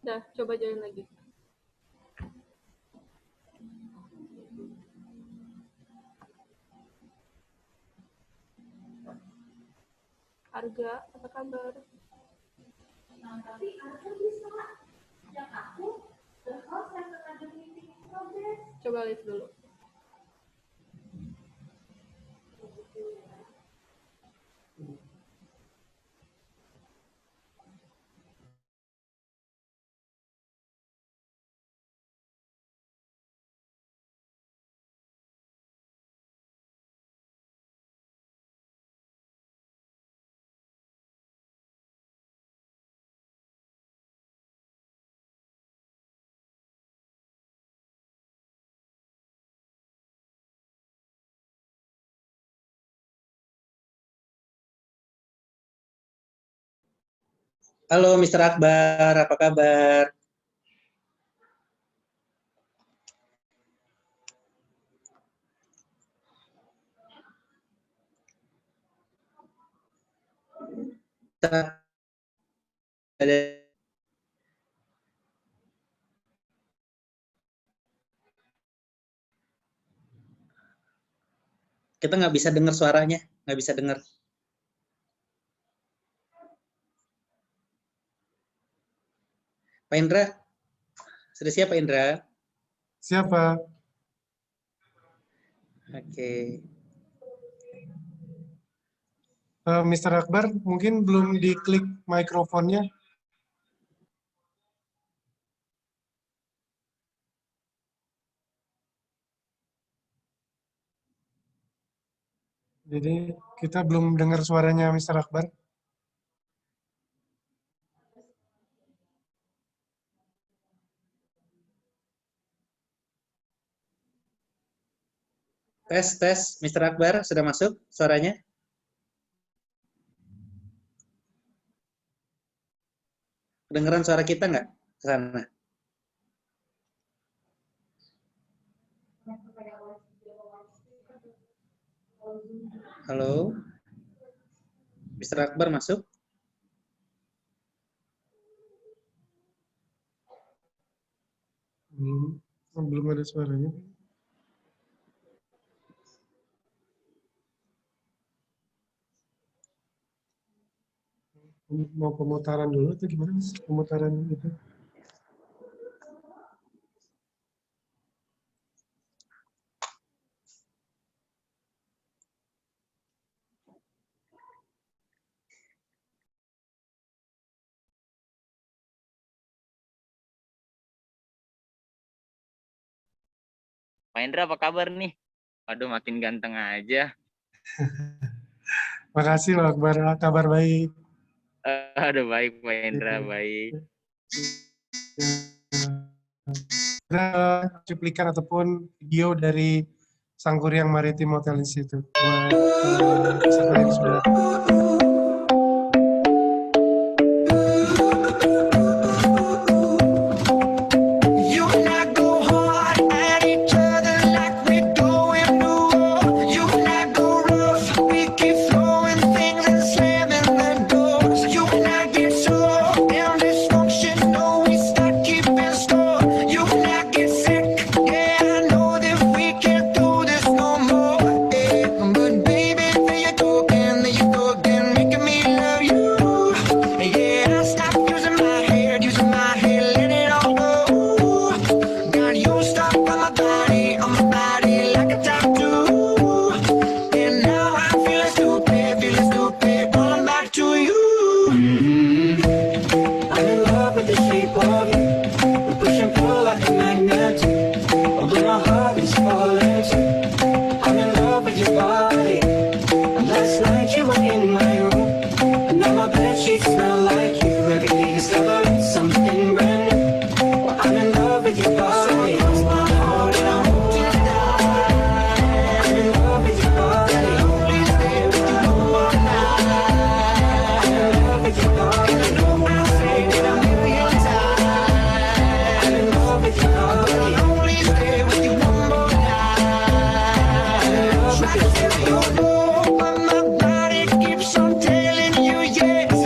Dah, coba join lagi. Arga, apa kabar? Tapi Arga bisa. Yang aku, the host yang ada meeting in progress. Coba live dulu. Halo Mr. Akbar, apa kabar? Kita nggak bisa dengar suaranya, nggak bisa dengar. Pak Indra, sudah siap Pak Indra? Siapa? Oke. Mr. Akbar, mungkin belum diklik mikrofonnya. Jadi kita belum dengar suaranya Mr. Akbar. Tes, Mr. Akbar, sudah masuk suaranya? Kedengeran suara kita nggak ke sana? Halo? Mr. Akbar masuk? Belum ada suaranya. Mau pemutaran dulu atau gimana? Pemutaran itu. Pak Indra apa kabar nih? Waduh makin ganteng aja. Makasih Pak Akbar, kabar baik. Aduh baik Pak Indra, baik. Ada cuplikan ataupun video dari Sangkuriang Maritim Hotel Institute buat peserta yang sudah.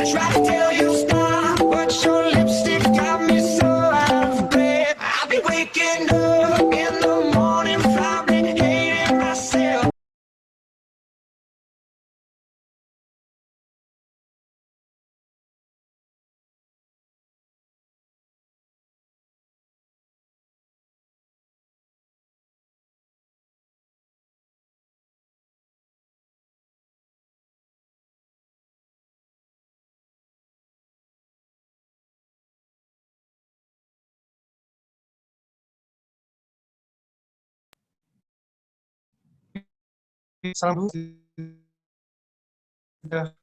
Try to tell you salam dulu. Sudah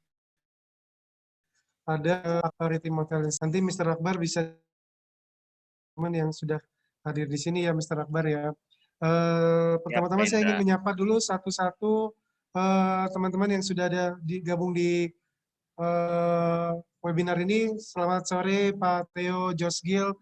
ada Maritim Hotel. Nanti Mr. Akbar bisa teman yang sudah hadir di sini ya, Mr. Akbar ya. Ya, Pak Pertama-tama saya ingin Indra. menyapa dulu satu-satu teman-teman yang sudah ada gabung di webinar ini. Selamat sore Pak Theo Josgil.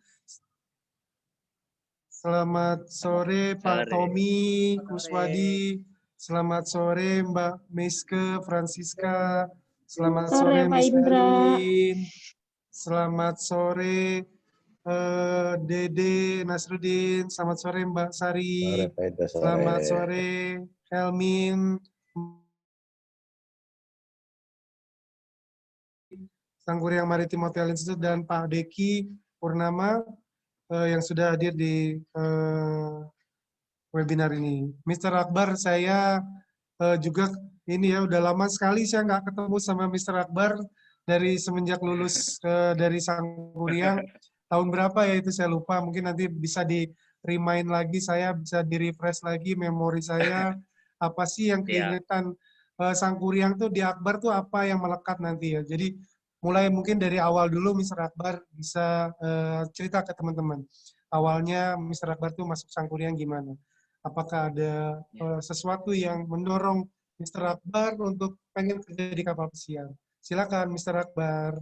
Selamat sore Pak Sore. Tommy Kuswadi. Selamat sore Mbak Miske Francisca. Selamat sore Miss Elin. Selamat sore Dede Nasruddin. Selamat sore Mbak Sari. Selamat sore Helmin. Sangguriang Maritim Hotel Institute dan Pak Deki Purnama yang sudah hadir di webinar ini. Mr. Akbar, saya juga ini ya udah lama sekali saya nggak ketemu sama Mr. Akbar dari semenjak lulus dari Sangguriang. Tahun berapa ya itu saya lupa. Mungkin nanti bisa di remind lagi, saya bisa di refresh lagi memori saya. Apa sih yang Ya, keingetan Sangguriang tuh di Akbar tuh apa yang melekat nanti ya. Jadi mulai mungkin dari awal dulu Mr. Akbar bisa cerita ke teman-teman. Awalnya Mr. Akbar tuh masuk Sangguriang gimana? Apakah ada sesuatu yang mendorong Mr. Akbar untuk pengen kerja di kapal pesiar? Silakan Mr. Akbar.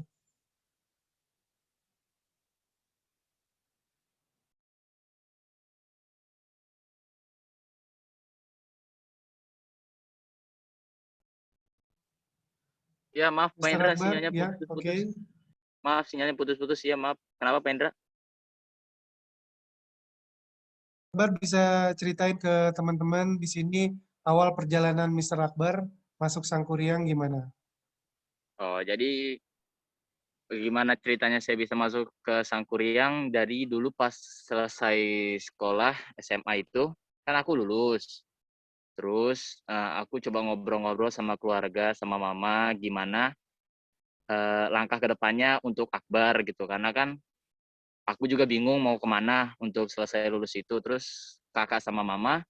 ya maaf Pak Mr. Indra, Akbar, sinyalnya ya, putus-putus. oke. Maaf, sinyalnya putus-putus ya, maaf. Kenapa Pak Indra? Akbar bisa ceritain ke teman-teman di sini awal perjalanan Mr. Akbar masuk Sangguriang gimana? Oh, jadi gimana ceritanya saya bisa masuk ke Sangkuriang dari dulu pas selesai sekolah SMA itu, kan aku lulus. Terus aku coba ngobrol-ngobrol sama keluarga, sama mama, gimana langkah ke depannya untuk Akbar gitu. Karena kan aku juga bingung mau kemana untuk selesai lulus itu. Terus kakak sama mama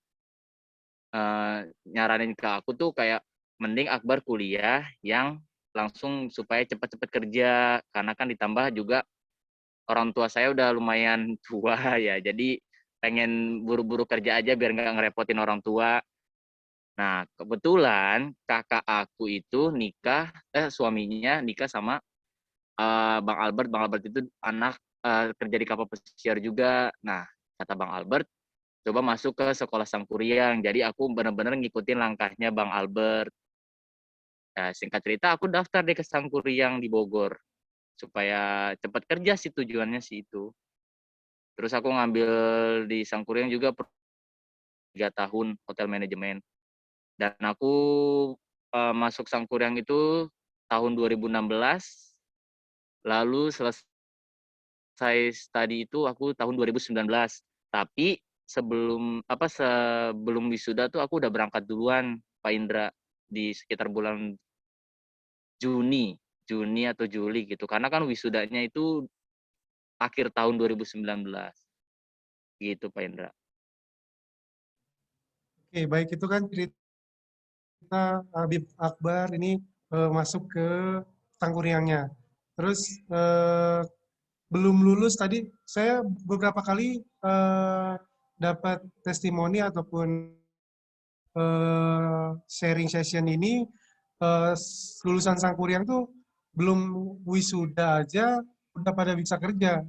nyaranin ke aku tuh kayak mending Akbar kuliah yang langsung supaya cepat-cepat kerja. Karena kan ditambah juga orang tua saya udah lumayan tua ya, jadi pengen buru-buru kerja aja biar nggak ngerepotin orang tua. Nah, kebetulan kakak aku itu suaminya nikah sama Bang Albert. Bang Albert itu anak kerja di kapal pesiar juga. Nah, kata Bang Albert, coba masuk ke sekolah Sangkuriang. Jadi aku benar-benar ngikutin langkahnya Bang Albert. Nah, singkat cerita aku daftar deh ke Sangkuriang di Bogor supaya cepat kerja sih, tujuannya sih itu. Terus aku ngambil di Sangkuriang juga 3 tahun hotel manajemen. Dan aku masuk Sangkuriang itu tahun 2016, lalu selesai studi itu aku tahun 2019. Tapi sebelum wisuda tuh aku udah berangkat duluan, Pak Indra, di sekitar bulan Juni atau Juli gitu. Karena kan wisudanya itu akhir tahun 2019. Gitu Pak Indra. Oke, baik itu kan cerita Habib Akbar ini masuk ke Sangguriangnya. Terus belum lulus tadi saya beberapa kali dapat testimoni ataupun sharing session ini lulusan Sangguriang tuh belum wisuda aja udah pada bisa kerja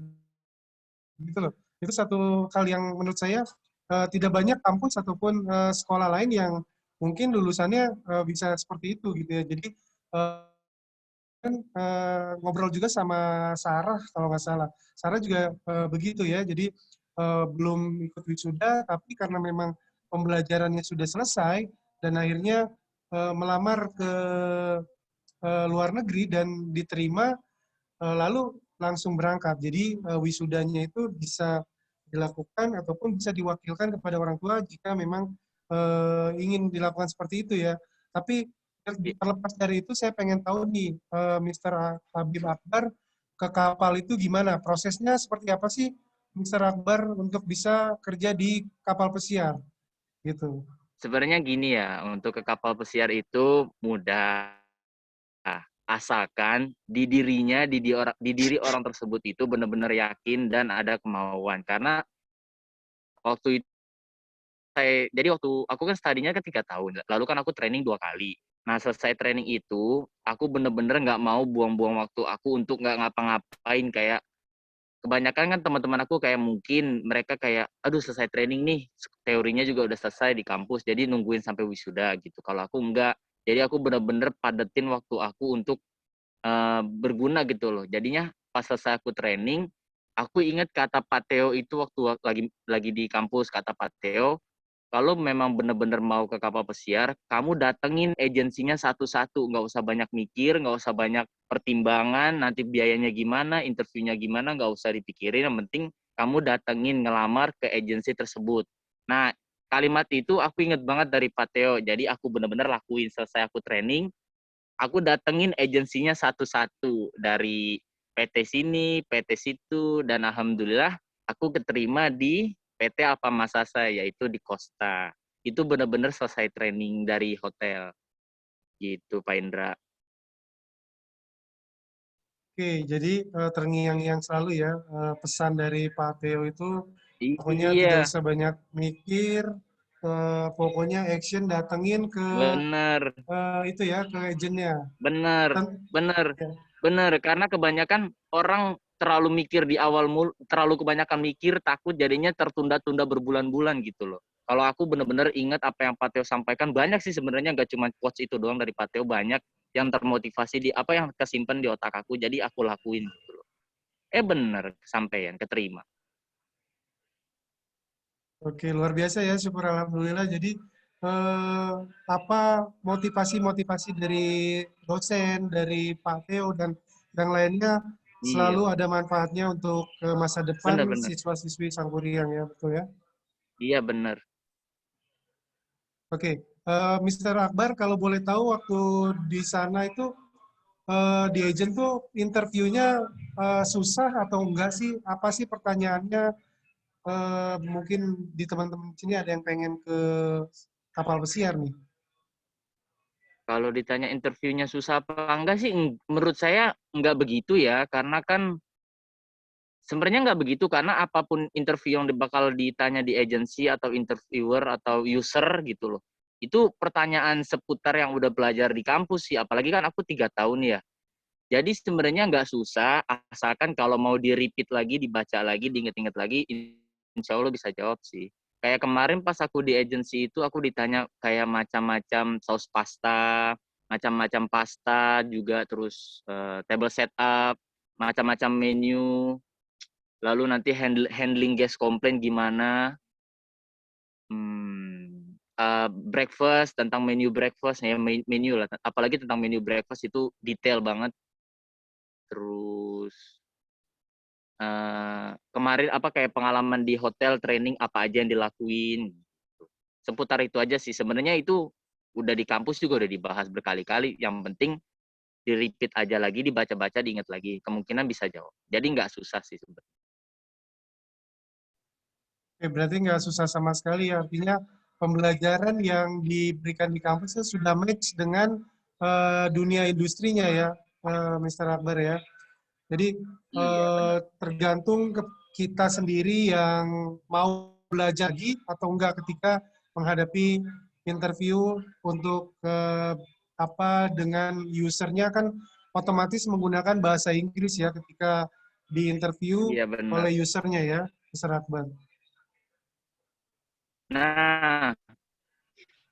gitu loh. Itu satu hal yang menurut saya tidak banyak kampus ataupun sekolah lain yang mungkin lulusannya bisa seperti itu gitu ya. Jadi ngobrol juga sama Sarah kalau nggak salah. Sarah juga begitu ya. Jadi belum ikut wisuda, tapi karena memang pembelajarannya sudah selesai dan akhirnya melamar ke luar negeri dan diterima, lalu langsung berangkat. Jadi wisudanya itu bisa dilakukan ataupun bisa diwakilkan kepada orang tua jika memang ingin dilakukan seperti itu ya. Tapi terlepas dari itu saya pengen tahu nih Mr. Habib Akbar ke kapal itu gimana? Prosesnya seperti apa sih Mr. Akbar untuk bisa kerja di kapal pesiar gitu. sebenarnya gini ya, untuk ke kapal pesiar itu mudah. Asalkan di diri orang tersebut itu benar-benar yakin dan ada kemauan. Karena waktu itu jadi waktu aku kan studinya kan 3 tahun, lalu kan aku training 2 kali. Nah selesai training itu, aku bener-bener nggak mau buang-buang waktu aku untuk nggak ngapa-ngapain. Kayak kebanyakan kan teman-teman aku kayak mungkin mereka kayak, aduh selesai training nih, teorinya juga udah selesai di kampus, jadi nungguin sampai wisuda gitu. Kalau aku enggak, jadi aku bener-bener padetin waktu aku untuk berguna gitu loh. Jadinya pas selesai aku training, aku ingat kata Pak Teo itu waktu lagi di kampus, kata Pak Teo, kalau memang benar-benar mau ke kapal pesiar, kamu datengin agensinya satu-satu, nggak usah banyak mikir, nggak usah banyak pertimbangan, nanti biayanya gimana, interviewnya gimana, nggak usah dipikirin, yang penting kamu datengin ngelamar ke agensi tersebut. Nah, kalimat itu aku inget banget dari Pak Teo, jadi aku benar-benar lakuin selesai aku training, aku datengin agensinya satu-satu, dari PT sini, PT situ, dan alhamdulillah aku keterima di PT Alfa Masasa, yaitu di Costa. Itu benar-benar selesai training dari hotel. Gitu, Pak Indra. Oke, jadi terngiang-ngiang selalu ya pesan dari Pak Teo itu, pokoknya tidak Iya, usah banyak mikir, pokoknya action datengin ke benar, itu ya, ke agentnya. benar, Dan, benar, ya, benar. Karena kebanyakan orang terlalu mikir di awal, terlalu kebanyakan mikir, takut jadinya tertunda-tunda berbulan-bulan gitu loh. Kalau aku benar-benar ingat apa yang Pateo sampaikan, banyak sih sebenarnya, nggak cuma quotes itu doang dari Pateo, banyak yang termotivasi di apa yang kesimpan di otak aku, jadi aku lakuin gitu loh. Bener, kesampaian, keterima. oke, luar biasa ya, syukur alhamdulillah. Jadi apa motivasi-motivasi dari dosen, dari Pak Teo dan yang lainnya Iya, selalu ada manfaatnya untuk masa depan bener-bener. siswa-siswi Sangkuriang ya, betul ya? Iya bener. Oke, Mr. Akbar, kalau boleh tahu waktu di sana itu di agent tuh interviewnya susah atau enggak sih? Apa sih pertanyaannya? Mungkin di teman-teman sini ada yang pengen ke kapal pesiar nih. Kalau ditanya interviewnya susah apa enggak sih, menurut saya enggak begitu ya, karena kan sebenarnya nggak begitu, karena apapun interview yang bakal ditanya di agency atau interviewer atau user gitu loh. Itu pertanyaan seputar yang udah belajar di kampus sih, apalagi kan aku 3 tahun ya. Jadi sebenarnya nggak susah, asalkan kalau mau di-repeat lagi, dibaca lagi, diinget-inget lagi, insya Allah bisa jawab sih. Kayak kemarin pas aku di agency itu, aku ditanya kayak macam-macam saus pasta, macam-macam pasta juga, terus table setup, macam-macam menu, lalu nanti handling guest complaint gimana, breakfast, tentang menu breakfast, ya menu lah, apalagi tentang menu breakfast itu detail banget. Terus kemarin apa kayak pengalaman di hotel training apa aja yang dilakuin, gitu. Seputar itu aja sih sebenarnya, itu udah di kampus juga udah dibahas berkali-kali, yang penting di repeat aja lagi, dibaca-baca, diingat lagi, kemungkinan bisa jawab, jadi nggak susah sih sebenarnya. Berarti nggak susah sama sekali ya. Artinya pembelajaran yang diberikan di kampus itu sudah match dengan dunia industrinya ya, Mr. Akbar ya. Jadi Iya benar. tergantung ke kita sendiri yang mau belajar lagi atau enggak ketika menghadapi interview untuk apa dengan usernya kan otomatis menggunakan bahasa Inggris ya ketika di interview Iya benar. oleh usernya ya, Mr. Akbar. Nah,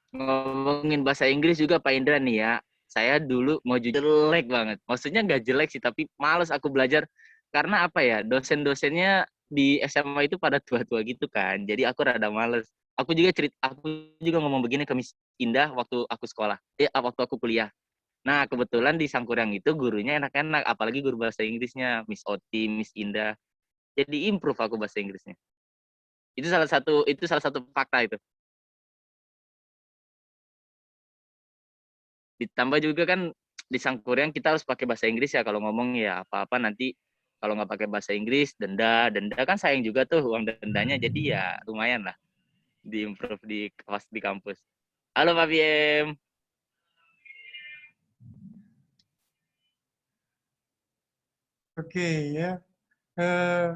ngomongin bahasa Inggris juga Pak Indra nih ya. Saya dulu mau jujur jelek banget. Maksudnya nggak jelek sih, tapi males aku belajar. Karena apa ya, dosen-dosennya di SMA itu pada tua-tua gitu kan. Jadi aku rada males. Aku juga ngomong begini ke Miss Indah waktu aku sekolah. Waktu aku kuliah. Nah, kebetulan di Sangkuriang itu gurunya enak-enak. Apalagi guru bahasa Inggrisnya, Miss Oti, Miss Indah. Jadi improve aku bahasa Inggrisnya. Itu salah satu fakta itu. Ditambah juga kan di Sangkuriang kita harus pakai bahasa Inggris ya kalau ngomong, ya apa-apa nanti kalau nggak pakai bahasa Inggris denda kan sayang juga tuh uang dendanya, jadi ya lumayan lah diimprove di kampus. Halo Pak BM. Oke ya. Eh,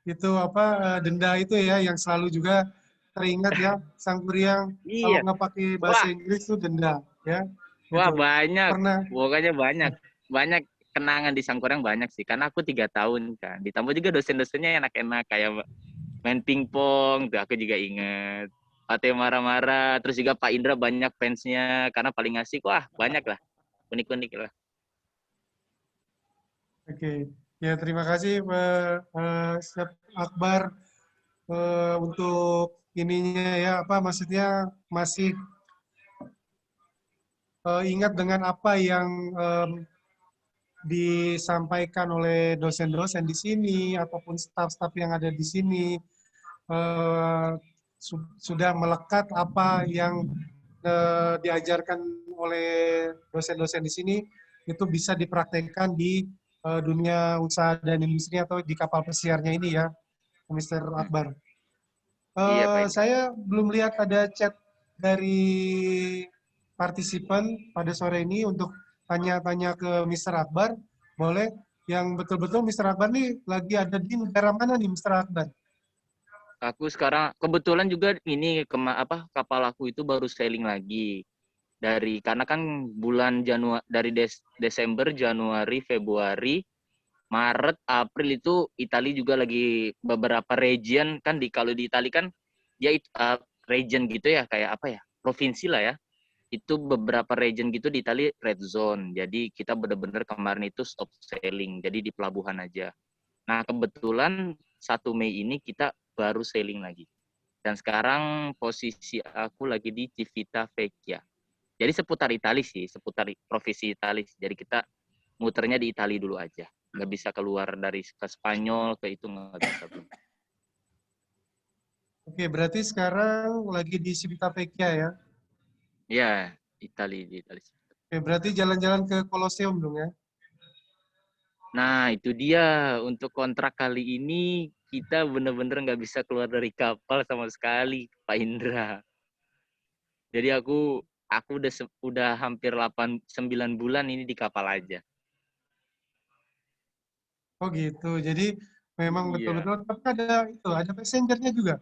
itu apa denda itu ya yang selalu juga teringat ya Sang Kuryang kalau Iya. nggak pakai bahasa Wah, Inggris itu denda ya wah gitu. banyak. Pernah. Pokoknya banyak. Banyak kenangan di Sangkurang banyak sih. Karena aku 3 tahun kan. Ditambah juga dosen-dosennya enak-enak. Kayak main pingpong. Tuh aku juga inget. Pak Teo marah-marah. Terus juga Pak Indra banyak fansnya. Karena paling asik. Wah banyak lah. Unik-unik lah. Oke, ya terima kasih Chef Akbar untuk ininya ya apa maksudnya masih ingat dengan apa yang disampaikan oleh dosen-dosen di sini ataupun staf-staf yang ada di sini eh, sudah melekat apa yang diajarkan oleh dosen-dosen di sini itu bisa dipraktekkan di dunia usaha dan industri atau di kapal pesiarnya ini ya, Mr. Hmm. Akbar. Iya Pak Indra. Saya belum lihat ada chat dari partisipan pada sore ini untuk tanya-tanya ke Mr. Akbar. Boleh? Yang betul-betul Mr. Akbar nih lagi ada di negara mana nih Mr. Akbar? Aku sekarang kebetulan juga ini kapal aku itu baru sailing lagi karena kan bulan Januari dari Desember, Januari, Februari, Maret, April itu Italia juga lagi beberapa region kan kalau di Italia kan ya region gitu ya kayak apa ya provinsi lah ya itu beberapa region gitu di Italia red zone jadi kita benar-benar kemarin itu stop sailing jadi di pelabuhan aja. Nah kebetulan 1 Mei ini kita baru sailing lagi dan sekarang posisi aku lagi di Civitavecchia. Jadi seputar Italia sih, seputar provinsi Italia. Jadi kita muternya di Italia dulu aja. Nggak bisa keluar dari ke Spanyol, ke itu nggak bisa. Oke, berarti sekarang lagi di Civitavecchia ya. Ya, Italia di Italia. Oke, berarti jalan-jalan ke Colosseum dong ya. Nah, itu dia. Untuk kontrak kali ini, kita bener-bener nggak bisa keluar dari kapal sama sekali, Pak Indra. Jadi aku udah hampir 8-9 bulan ini di kapal aja. Oh gitu. Jadi memang Iya. betul-betul tapi ada passengernya juga.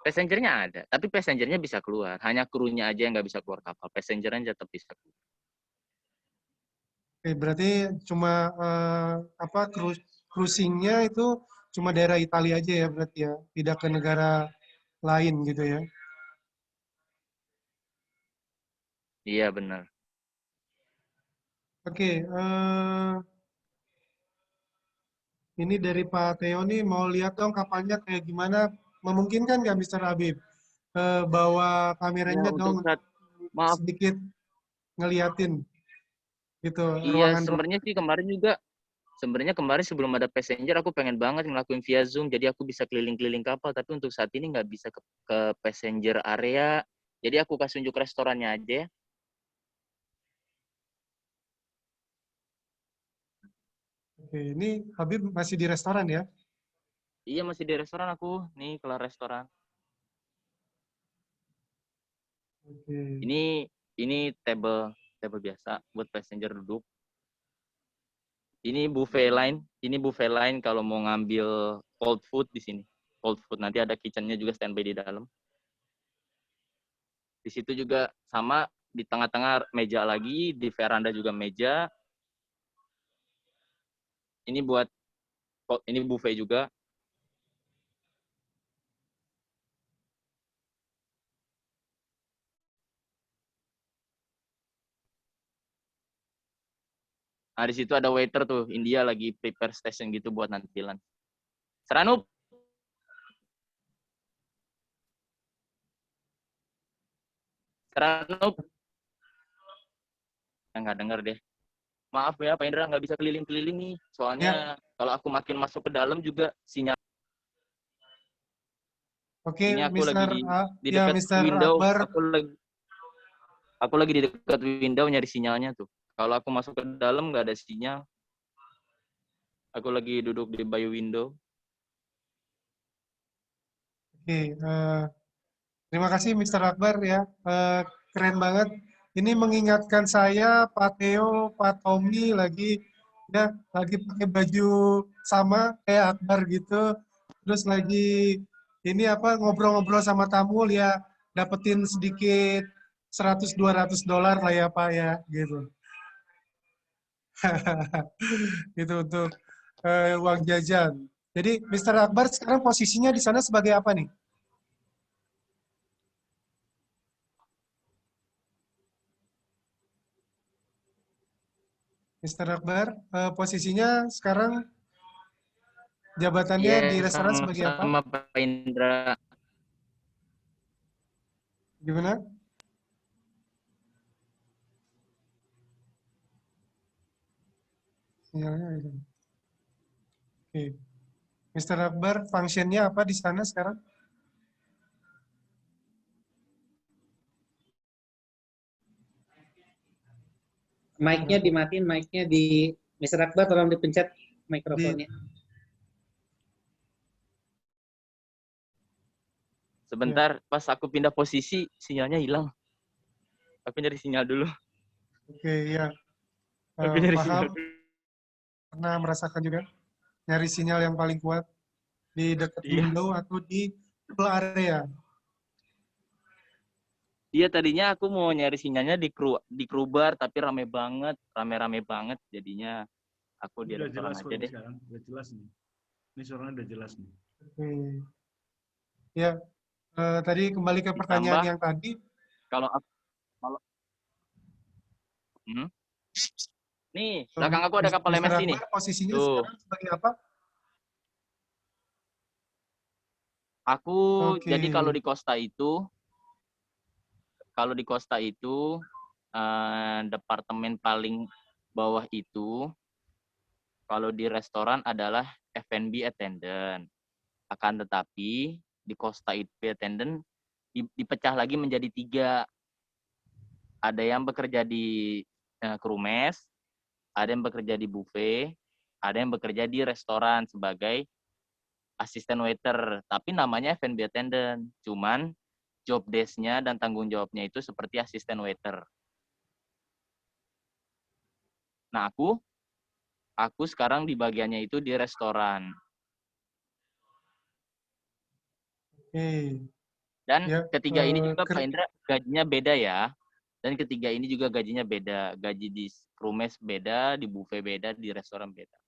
Passengernya ada, tapi passengernya bisa keluar. Hanya krunya aja yang nggak bisa keluar kapal. Passengernya tetap bisa keluar. Oke, berarti cuma apa cruisingnya itu cuma daerah Italia aja ya berarti ya, tidak ke negara lain gitu ya. Iya, benar. Oke, ini dari Pak Theo nih mau lihat dong kapalnya kayak gimana. Memungkinkan nggak Mr. Habib bawa Ya, kameranya untuk dong saat maaf. sedikit ngeliatin gitu Iya, ruangan-ruangan. sebenarnya kemarin sebelum ada passenger aku pengen banget ngelakuin via Zoom jadi aku bisa keliling-keliling kapal tapi untuk saat ini nggak bisa ke passenger area. Jadi aku kasih unjuk restorannya aja ya. Oke, ini Habib masih di restoran ya. Iya, masih di restoran aku. Nih, kelar restoran. Oke. Ini table biasa buat passenger duduk. Ini buffet line kalau mau ngambil cold food di sini. Cold food nanti ada kitchennya juga standby di dalam. Di situ juga sama di tengah-tengah meja lagi, di veranda juga meja. Ini buffet juga. Nah, di situ ada waiter tuh, India lagi prepare station gitu buat nanti lunch. Seranuk. Seranuk. Nggak denger deh. Maaf ya Pak Indra, nggak bisa keliling-keliling nih. Ya, Soalnya kalau aku makin masuk ke dalam juga sinyal. oke, Ini aku lagi di Ya dekat Mr. window. Akbar. Aku lagi di dekat window nyari sinyalnya tuh. Kalau aku masuk ke dalam nggak ada sinyal. Aku lagi duduk di by window. Oke, Terima kasih Mr. Akbar ya. Keren banget. Ini mengingatkan saya, Pak Theo, Pak Tommy lagi pakai baju sama kayak Akbar gitu. Terus lagi ini apa ngobrol-ngobrol sama tamu ya dapetin sedikit 100-200 dolar lah ya Pak ya gitu. Itu untuk uang jajan. Jadi Mr. Akbar sekarang posisinya di sana sebagai apa nih? Mr. Akbar, posisinya sekarang jabatannya Iya, di restoran sebagai apa? sama-sama Pak Indra. Gimana? Sinyalnya ada. Oke. Mr. Akbar, functionnya apa di sana sekarang? Mic-nya dimatiin, mic-nya di Mr. Akbar tolong dipencet Di, mikrofonnya. Sebentar, pas aku pindah posisi, sinyalnya hilang. Aku nyari sinyal dulu. oke, ya. Aku nyari sinyal Paham, dulu. pernah merasakan juga nyari sinyal yang paling kuat di dekat Iya. window atau di full area. Iya, tadinya aku mau nyari sinyalnya di kru bar, tapi rame banget, jadinya aku di Udah restoran jelas kok aja ini deh. sekarang, udah jelas nih. Ini suaranya udah jelas nih. Oke. Ya, tadi kembali ke pertanyaan Ditambah yang tadi. kalau hmm? Nih, belakang aku ada kapal Mr. MSC nih. Akbar posisinya Tuh, sekarang sebagai apa? aku Oke. jadi kalau di Costa itu departemen paling bawah itu kalau di restoran adalah F&B attendant. Akan tetapi di Costa itu attendant dipecah lagi menjadi 3. Ada yang bekerja di kru mes, ada yang bekerja di buffet, ada yang bekerja di restoran sebagai asisten waiter. Tapi namanya F&B attendant. Cuman job desk-nya dan tanggung jawabnya itu seperti asisten waiter. Nah, aku sekarang di bagiannya itu di restoran. Oke. Dan Ya, ketiga ini juga Pak Indra gajinya beda ya. Dan ketiga ini juga gajinya beda. Gaji di kru mes beda, di buffet beda, di restoran beda.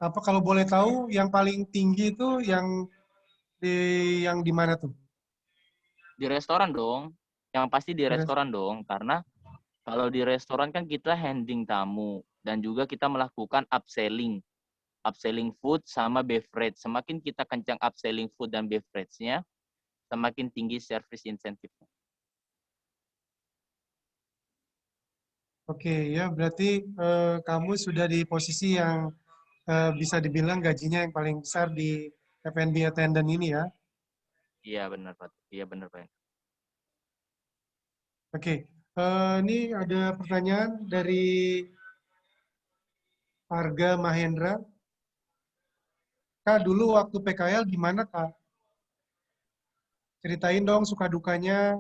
apa kalau boleh tahu yang paling tinggi itu yang di mana tuh? Di restoran dong. Yang pasti di Di res- restoran dong. Karena kalau di restoran kan kita handling tamu. Dan juga kita melakukan upselling. Upselling food sama beverage. Semakin kita kencang upselling food dan beverage-nya, semakin tinggi service insentifnya. Oke, ya berarti kamu sudah di posisi yang bisa dibilang gajinya yang paling besar di F&B attendant ini ya. Iya benar Pak. Iya benar Pak. Oke, ini ada pertanyaan dari Arga Mahendra. Kak, dulu waktu PKL gimana Kak? Ceritain dong suka dukanya.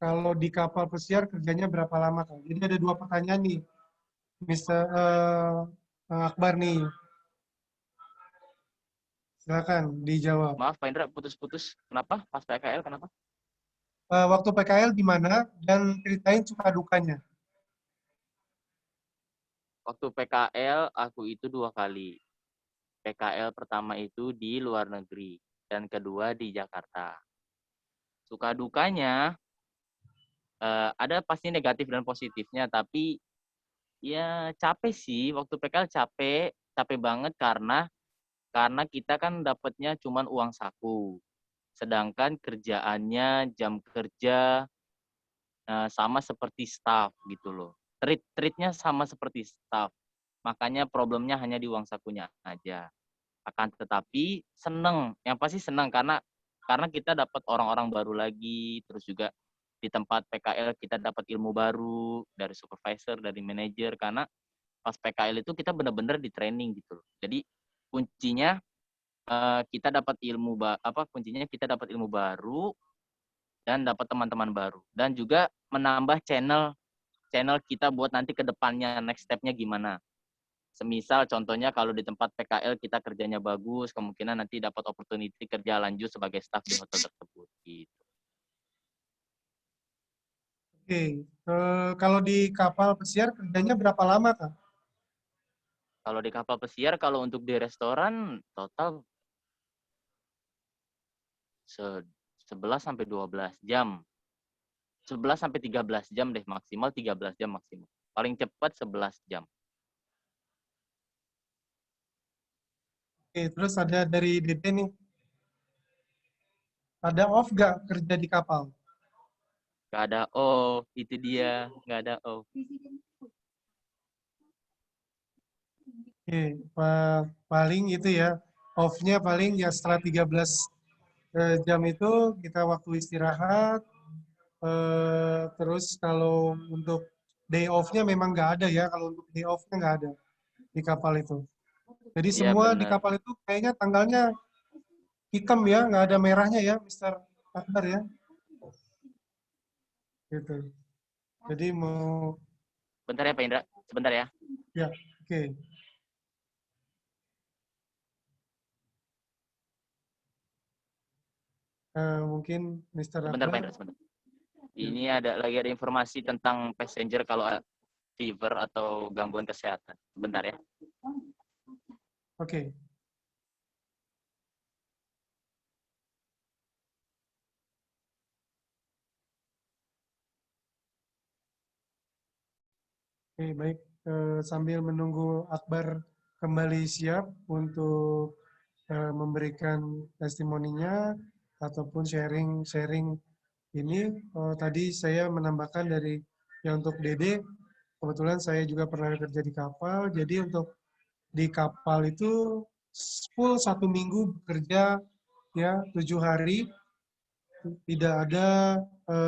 Kalau di kapal pesiar kerjanya berapa lama Kak? Jadi ada 2 pertanyaan nih, Mr. Akbar nih. Silakan dijawab. Maaf Pak Indra, putus-putus. Kenapa? Pas PKL kenapa? Waktu PKL gimana dan ceritain suka dukanya. Waktu PKL aku itu 2 kali. PKL pertama itu di luar negeri dan kedua di Jakarta. Suka dukanya ada pasti negatif dan positifnya, tapi ya capek sih. Waktu PKL capek banget karena kita kan dapatnya cuman uang saku. Sedangkan kerjaannya jam kerja sama seperti staff gitu loh. Treatnya sama seperti staff. Makanya problemnya hanya di uang sakunya aja. Akan tetapi seneng, yang pasti seneng karena kita dapat orang-orang baru lagi, terus juga di tempat PKL kita dapat ilmu baru dari supervisor, dari manajer, karena pas PKL itu kita benar-benar di training gitu loh. Jadi kuncinya kita dapat kuncinya kita dapat ilmu baru dan dapat teman-teman baru dan juga menambah channel kita buat nanti ke depannya next step-nya gimana. Semisal contohnya kalau di tempat PKL kita kerjanya bagus, kemungkinan nanti dapat opportunity kerja lanjut sebagai staff di hotel tersebut gitu. Oke. Kalau di kapal pesiar kerjanya berapa lama, Kak? Kalau di kapal pesiar, kalau untuk di restoran total 11 sampai 12 jam. 11 sampai 13 jam deh, maksimal 13 jam maksimal. Paling cepat 11 jam. Oke, terus ada dari Dede nih. Ada off nggak kerja di kapal? Nggak ada off, itu dia, nggak ada off. Oke, paling itu ya, off-nya paling ya setelah 13 jam itu kita waktu istirahat. Terus kalau untuk day off-nya memang nggak ada ya, kalau untuk day off-nya nggak ada di kapal itu. Jadi Iya semua di benar. kapal itu kayaknya tanggalnya hitam ya, nggak ada merahnya ya, Mr. Akbar ya. Gitu. Jadi mau, Bentar ya Pak Indra, sebentar ya. ya, oke. Mungkin Mr. Sebentar Pak Akbar. Indra, sebentar. Ini lagi ada informasi tentang passenger kalau fever atau gangguan kesehatan. Sebentar ya. Oke. Oke, baik. Sambil menunggu Akbar kembali siap untuk memberikan testimoninya ataupun sharing ini, tadi saya menambahkan dari yang untuk Dede, kebetulan saya juga pernah kerja di kapal, jadi untuk di kapal itu full 1 minggu bekerja ya 7 hari, tidak ada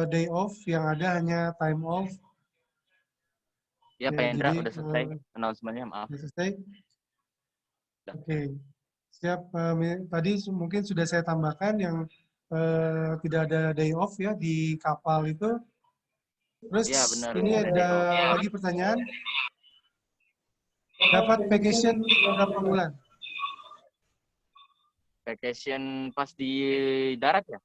day off, yang ada hanya time off. Ya Ya, Pak Indra, jadi udah selesai announcement-nya, maaf. sudah selesai. Udah. Oke, siap. Tadi mungkin sudah saya tambahkan yang tidak ada day off ya di kapal itu. Terus Iya benar, ini nggak ada ada day off. lagi pertanyaan. Dapat vacation berapa bulan? Vacation pas di darat ya?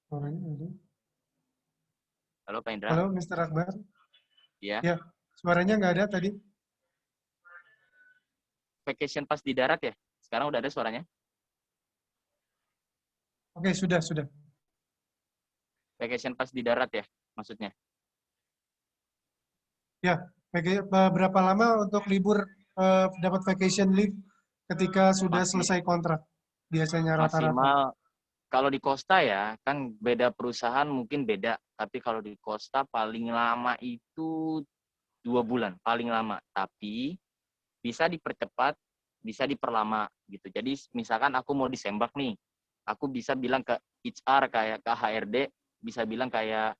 Suaranya ada. Halo Pak Indra? Halo, Mr. Akbar. Iya. Ya, suaranya nggak ada tadi. Vacation pas di darat ya? Sekarang udah ada suaranya? Oke, sudah. Vacation pas di darat ya, maksudnya? Ya, berapa lama untuk libur dapat vacation leave ketika sudah selesai kontrak? Biasanya rata-rata. Maksimal, kalau di Costa ya, kan beda perusahaan mungkin beda. Tapi kalau di Costa paling lama itu 2 bulan, paling lama. Tapi bisa dipercepat, bisa diperlama gitu. Jadi misalkan aku mau disembak nih, aku bisa bilang ke HR kayak ke HRD, bisa bilang kayak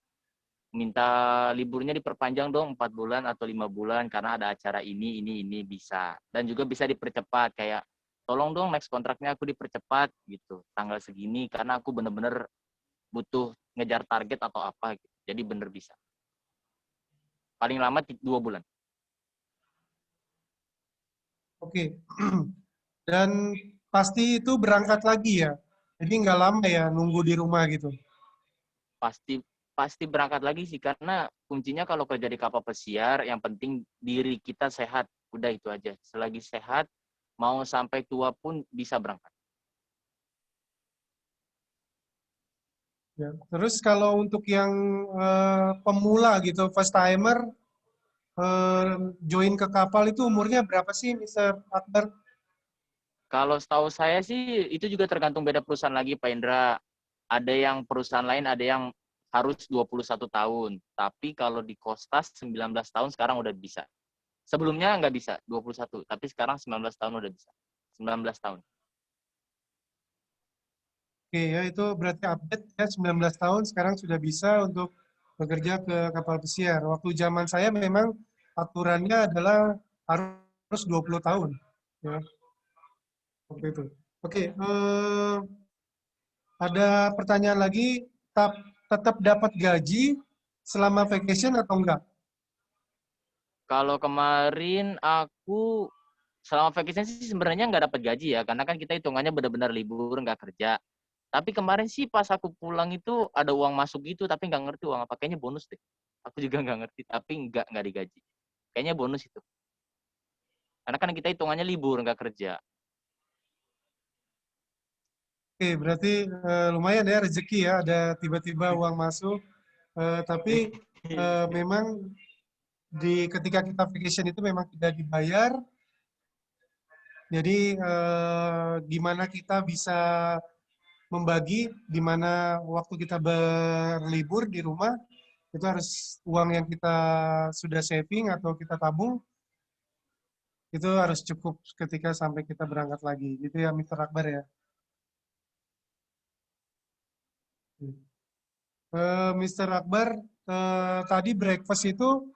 minta liburnya diperpanjang dong 4 bulan atau 5 bulan karena ada acara ini bisa. Dan juga bisa dipercepat kayak tolong dong next kontraknya aku dipercepat gitu. Tanggal segini karena aku bener-bener butuh ngejar target atau apa gitu. Jadi bener bisa. Paling lama 2 bulan. Oke. Dan pasti itu berangkat lagi ya. Jadi nggak lama ya nunggu di rumah gitu. Pasti berangkat lagi sih karena kuncinya kalau kerja di kapal pesiar yang penting diri kita sehat, udah itu aja. Selagi sehat mau sampai tua pun bisa berangkat. Ya. Terus kalau untuk yang pemula gitu, first timer join ke kapal itu umurnya berapa sih, Mr. Akbar? Kalau setahu saya sih itu juga tergantung beda perusahaan lagi Pak Indra. Ada yang perusahaan lain ada yang harus 21 tahun. Tapi kalau di Kostas 19 tahun sekarang udah bisa. Sebelumnya nggak bisa 21, tapi sekarang 19 tahun udah bisa. 19 tahun. Oke ya, itu berarti update ya 19 tahun sekarang sudah bisa untuk bekerja ke kapal pesiar. Waktu zaman saya memang aturannya adalah harus 20 tahun. Ya, waktu itu. Oke, ada pertanyaan lagi, tetap dapat gaji selama vacation atau enggak? Kalau kemarin aku selama vacation sih sebenarnya nggak dapat gaji ya, karena kan kita hitungannya benar-benar libur, nggak kerja. Tapi kemarin sih pas aku pulang itu ada uang masuk gitu, tapi nggak ngerti uang apa. Kayaknya bonus deh. Aku juga nggak ngerti, tapi nggak digaji. Kayaknya bonus itu. Karena kan kita hitungannya libur, nggak kerja. Oke, berarti lumayan ya rezeki ya, ada tiba-tiba uang masuk. Tapi memang ketika kita vacation itu memang tidak dibayar. Jadi gimana kita bisa membagi di mana waktu kita berlibur di rumah itu harus uang yang kita sudah saving atau kita tabung itu harus cukup ketika sampai kita berangkat lagi. Gitu ya, Mr. Akbar ya. Mr. Akbar, tadi breakfast itu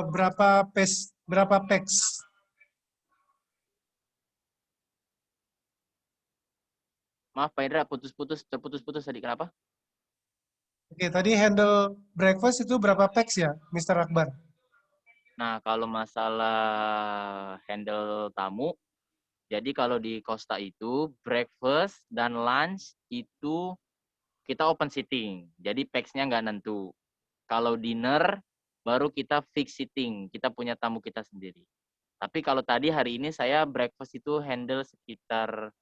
berapa packs? Maaf Pak Indra, terputus-putus tadi. Kenapa? Oke, tadi handle breakfast itu berapa packs ya, Mr. Akbar? Nah, kalau masalah handle tamu, jadi kalau di Costa itu breakfast dan lunch itu kita open seating. Jadi pax-nya nggak nentu. Kalau dinner baru kita fix seating. Kita punya tamu kita sendiri. Tapi kalau tadi hari ini saya breakfast itu handle sekitar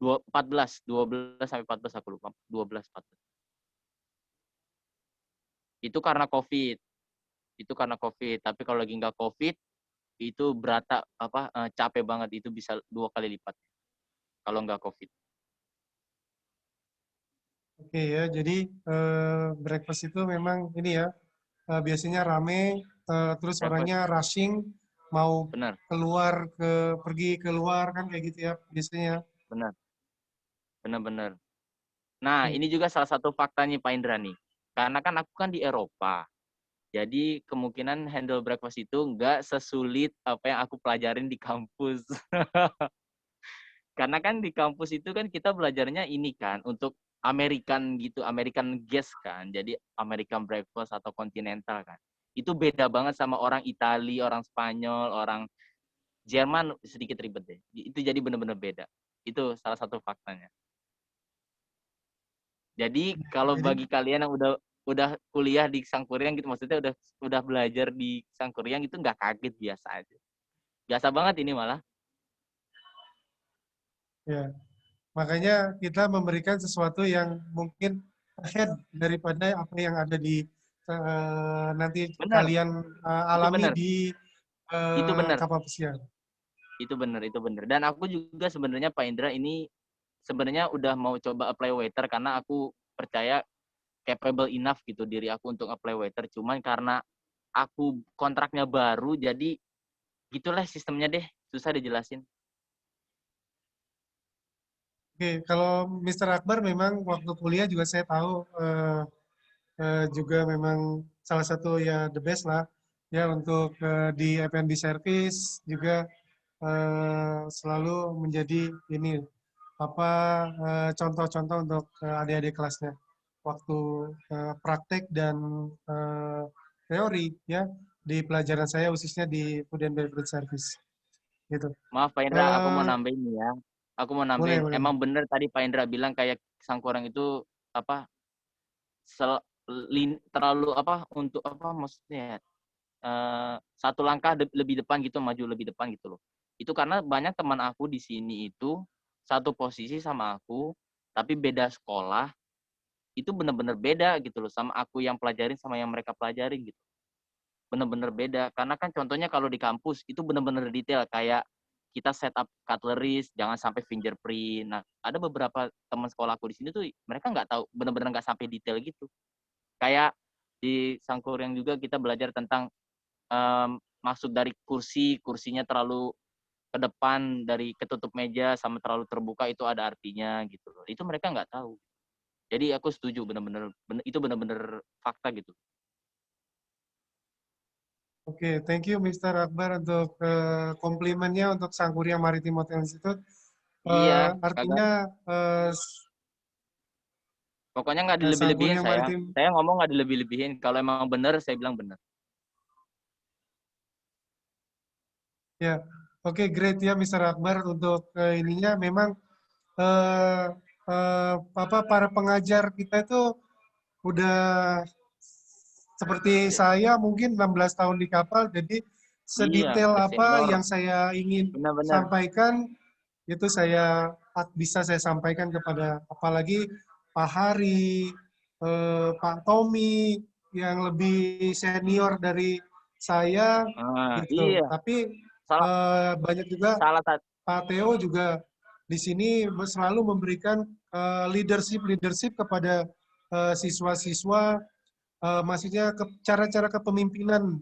12 sampai 14 aku lupa. 12 14. Itu karena COVID. Tapi kalau lagi nggak COVID itu capek banget, itu bisa 2 kali lipat kalau nggak COVID. Oke ya, jadi breakfast itu memang ini ya, biasanya rame, terus Breakfast. orangnya rushing, mau Benar, pergi keluar kan kayak gitu ya biasanya. benar. Nah, ini juga salah satu faktanya Pak Indra nih. Karena kan aku kan di Eropa. Jadi kemungkinan handle breakfast itu nggak sesulit apa yang aku pelajarin di kampus. Karena kan di kampus itu kan kita belajarnya ini kan untuk American gitu, American guest kan. Jadi American breakfast atau continental kan. Itu beda banget sama orang Itali, orang Spanyol, orang Jerman sedikit ribet deh. Itu jadi benar-benar beda. Itu salah satu faktanya. Jadi kalau Jadi bagi kalian yang udah kuliah di Sangkuriang gitu, maksudnya udah belajar di Sangkuriang itu nggak kaget, biasa aja. Biasa banget ini malah. ya, makanya kita memberikan sesuatu yang mungkin ahead daripada apa yang ada di nanti Benar, kalian itu alami benar. di Itu benar. kapal pesiar. Itu benar. Dan aku juga sebenarnya Pak Indra ini sebenarnya udah mau coba apply waiter karena aku percaya capable enough gitu diri aku untuk apply waiter. Cuman karena aku kontraknya baru, jadi gitulah sistemnya deh. Susah dijelasin. Oke, kalau Mr. Akbar memang waktu kuliah juga saya tahu juga memang salah satu ya the best lah ya untuk di F&B service juga selalu menjadi ini apa contoh-contoh untuk adik-adik kelasnya waktu praktek dan teori ya di pelajaran saya khususnya di food and beverage service gitu. Maaf Pak Indra, aku mau Eh, nambahin nih ya. Aku mau boleh nambahin. boleh. Emang bener tadi Pak Indra bilang kayak Sangkurang itu apa terlalu apa untuk apa maksudnya satu langkah lebih depan gitu, maju lebih depan gitu loh. Itu karena banyak teman aku di sini itu satu posisi sama aku, tapi beda sekolah, itu bener-bener beda gitu loh sama aku yang pelajarin sama yang mereka pelajarin gitu. Bener-bener beda. Karena kan contohnya kalau di kampus itu bener-bener detail kayak kita setup cutleries, jangan sampai fingerprint. Nah, ada beberapa teman sekolah aku di sini tuh mereka nggak tahu, bener-bener nggak sampai detail gitu. Kayak di Sangkuriang juga kita belajar tentang masuk dari kursinya terlalu ke depan, dari ketutup meja sama terlalu terbuka itu ada artinya gitu loh. Itu mereka nggak tahu. Jadi aku setuju itu benar-benar fakta gitu. Oke, thank you Mr. Akbar untuk komplimennya untuk Sangkuriang Maritim Hotel Institute. Iya, kagak. Artinya Pokoknya nggak dilebih-lebihin Sangkuriang saya. Maritim, Saya ngomong nggak dilebih-lebihin. Kalau emang benar, saya bilang benar. ya, oke, great ya Mr. Akbar untuk ininya. Memang eh, para pengajar kita itu udah seperti saya mungkin 16 tahun di kapal, jadi Iya, sedetail udah apa senior. yang saya ingin Benar-benar. sampaikan itu bisa saya sampaikan kepada apalagi Pak Hari, Pak Tommy yang lebih senior dari saya gitu. Iya. Tapi Salah banyak juga salah satu. Pak Theo juga di sini selalu memberikan leadership kepada siswa-siswa, maksudnya cara-cara kepemimpinan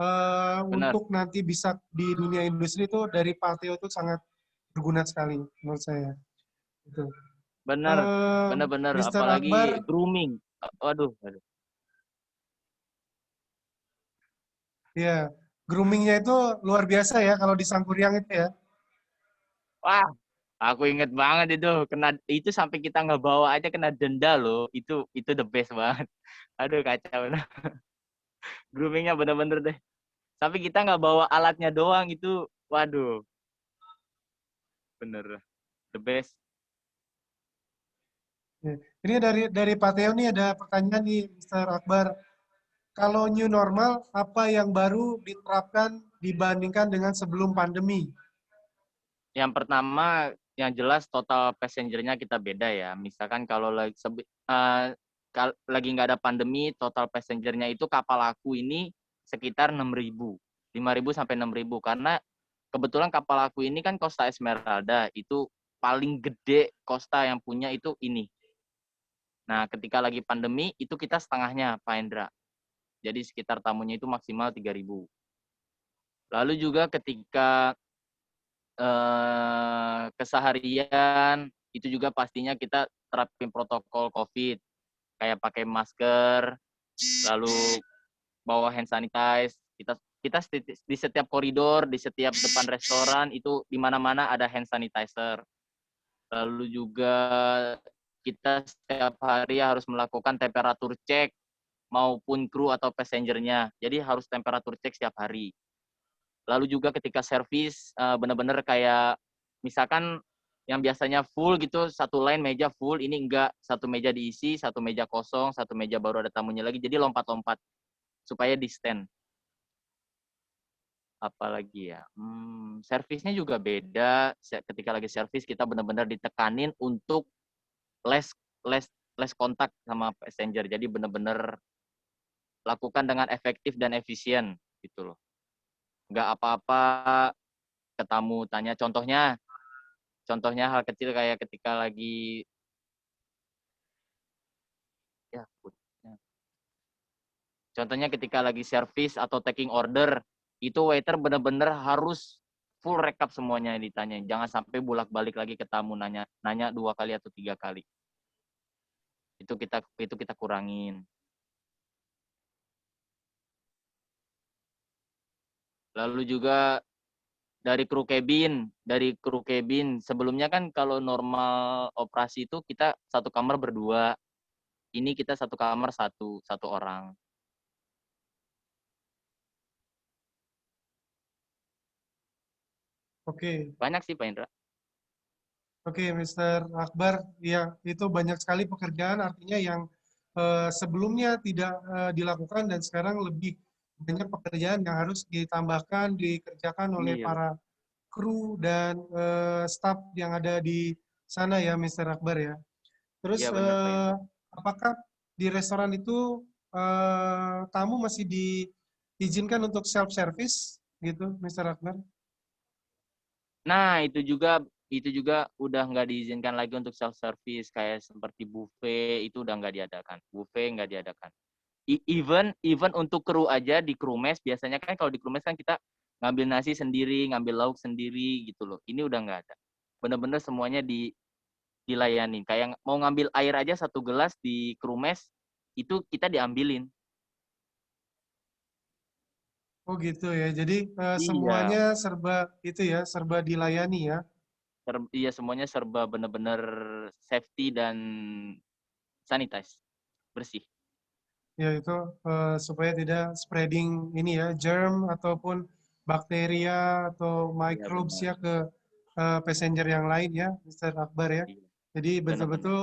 Benar. untuk nanti bisa di dunia industri itu dari Pak Theo itu sangat berguna sekali menurut saya. Gitu. Benar. Benar-benar. Mr. Apalagi Akbar, grooming. Waduh. ya groomingnya itu luar biasa ya kalau di Sangkuriang itu ya. Wah, aku inget banget itu sampai kita nggak bawa aja kena denda loh. Itu the best banget. Aduh kacau. Groomingnya bener-bener deh. Tapi kita nggak bawa alatnya doang itu. Waduh, bener the best. Ya. Ini dari Pak Theo nih ada pertanyaan nih, Mr. Akbar. Kalau new normal, apa yang baru diterapkan dibandingkan dengan sebelum pandemi? Yang pertama, yang jelas total passengernya kita beda ya. Misalkan kalau lagi nggak ada pandemi, total passengernya itu kapal aku ini sekitar 6.000. 5.000 sampai 6.000. Karena kebetulan kapal aku ini kan Costa Esmeralda. Itu paling gede Costa yang punya itu ini. Nah, ketika lagi pandemi, itu kita setengahnya, Pak Hendra. Jadi sekitar tamunya itu maksimal 3.000. Lalu juga ketika keseharian, itu juga pastinya kita terapin protokol COVID. Kayak pakai masker, lalu bawa hand sanitize. Kita di setiap koridor, di setiap depan restoran, itu di mana-mana ada hand sanitizer. Lalu juga kita setiap hari harus melakukan temperatur cek maupun kru atau passengernya. Jadi harus temperatur cek setiap hari. Lalu juga ketika servis benar-benar kayak misalkan yang biasanya full gitu, satu line meja full, ini enggak, satu meja diisi, satu meja kosong, satu meja baru ada tamunya lagi, jadi lompat-lompat supaya di stand. Apalagi ya, servisnya juga beda. Ketika lagi servis kita benar-benar ditekanin untuk less kontak sama passenger. Jadi benar-benar lakukan dengan efektif dan efisien gitu loh. Nggak apa-apa ke tamu tanya. Contohnya hal kecil kayak ketika lagi contohnya ketika lagi servis atau taking order, itu waiter benar-benar harus full rekap semuanya yang ditanya. Jangan sampai bolak-balik lagi ke tamu nanya 2 kali atau 3 kali. Itu kita kurangin. Lalu juga dari kru cabin sebelumnya kan kalau normal operasi itu kita satu kamar berdua. Ini kita satu kamar satu orang. Oke. Banyak sih Pak Indra. Oke, Mr. Akbar, ya itu banyak sekali pekerjaan artinya yang sebelumnya tidak dilakukan dan sekarang lebih banyak pekerjaan yang harus ditambahkan, dikerjakan oleh Iya, para kru dan staf yang ada di sana ya, Mr. Akbar ya. Terus iya benar Pak Indra. apakah di restoran itu tamu masih diizinkan untuk self service gitu, Mr. Akbar? Nah, itu juga udah nggak diizinkan lagi untuk self service kayak seperti buffet itu udah nggak diadakan. Buffet nggak diadakan. Even untuk kru aja di kru mes biasanya kan kalau di kru mes kan kita ngambil nasi sendiri, ngambil lauk sendiri gitu loh. Ini udah nggak ada. Bener-bener semuanya dilayani. Kayak mau ngambil air aja 1 gelas di Krumes, itu kita diambilin. Oh gitu ya. Jadi Iya, semuanya serba itu ya, serba dilayani ya. iya semuanya serba bener-bener safety dan sanitize, bersih. Ya itu supaya tidak spreading ini ya, germ ataupun bakteria atau Iya microbes benar. ya ke passenger yang lain ya, Mr. Akbar ya. Iya, Jadi benar-benar. betul-betul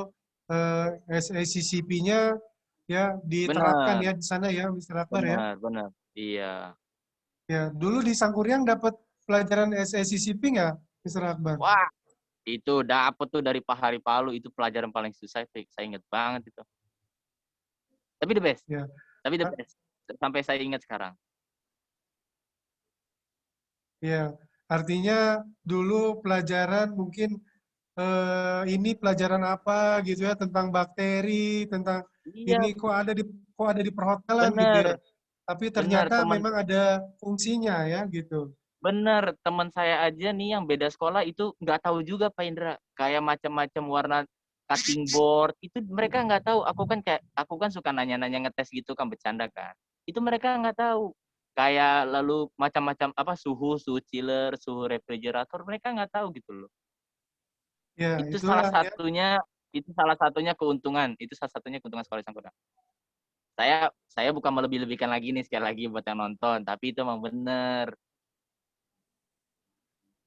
SACCP-nya ya diterapkan Benar, ya di sana ya, Mr. Akbar ya. benar, benar. Iya. Ya, dulu di Sangkuriang dapat pelajaran SACCP nggak, Mr. Akbar? Wah, itu dapet tuh dari Pak Hari Palu, itu pelajaran paling susah, saya inget banget itu. Tapi the best, Ya, tapi the best. Sampai saya ingat sekarang. ya. Artinya dulu pelajaran mungkin ini pelajaran apa gitu ya tentang bakteri, tentang Iya, ini kok ada di perhotelan gitu ya. bener, Tapi bener ternyata teman, memang ada fungsinya ya gitu. bener teman saya aja nih yang beda sekolah itu nggak tahu juga Pak Indra. Kayak macam-macam warna cutting board itu mereka nggak tahu. Aku kan suka nanya-nanya ngetes gitu kan bercanda kan. Itu mereka nggak tahu. Kayak lalu macam-macam apa suhu chiller, suhu refrigerator mereka nggak tahu gitu loh. Ya, Itu salah itulah ya. satunya itu salah satunya keuntungan. Itu salah satunya keuntungan sekolah Sangkuda. Saya bukan melebih-lebihkan lagi nih sekali lagi buat yang nonton, tapi itu emang bener.